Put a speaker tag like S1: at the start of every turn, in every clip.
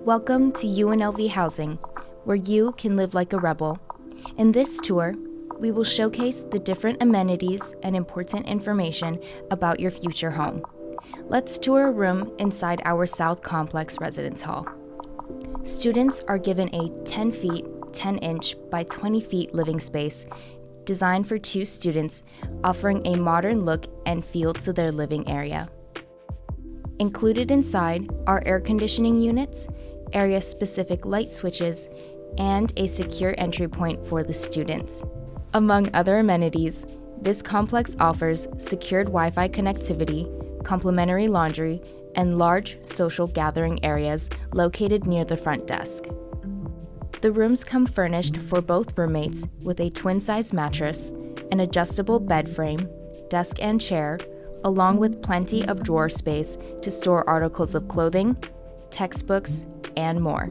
S1: Welcome to UNLV Housing, where you can live like a rebel. In this tour, we will showcase the different amenities and important information about your future home. Let's tour a room inside our South Complex Residence Hall. Students are given a 10 feet, 10 inch by 20 feet living space designed for 2 students, offering a modern look and feel to their living area. Included inside are air conditioning units, area-specific light switches, and a secure entry point for the students. Among other amenities, this complex offers secured Wi-Fi connectivity, complimentary laundry, and large social gathering areas located near the front desk. The rooms come furnished for both roommates with a twin-size mattress, an adjustable bed frame, desk and chair, along with plenty of drawer space to store articles of clothing, textbooks, and more.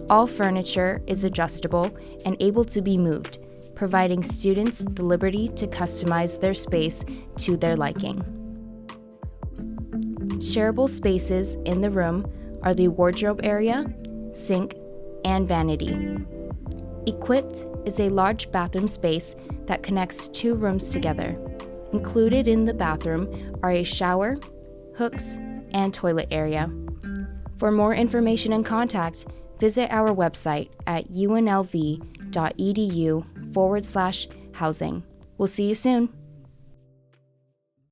S1: All furniture is adjustable and able to be moved, providing students the liberty to customize their space to their liking. Shareable spaces in the room are the wardrobe area, sink, and vanity. Equipped is a large bathroom space that connects 2 rooms together. Included in the bathroom are a shower, hooks, and toilet area. For more information and contact, visit our website at unlv.edu/housing. We'll see you soon.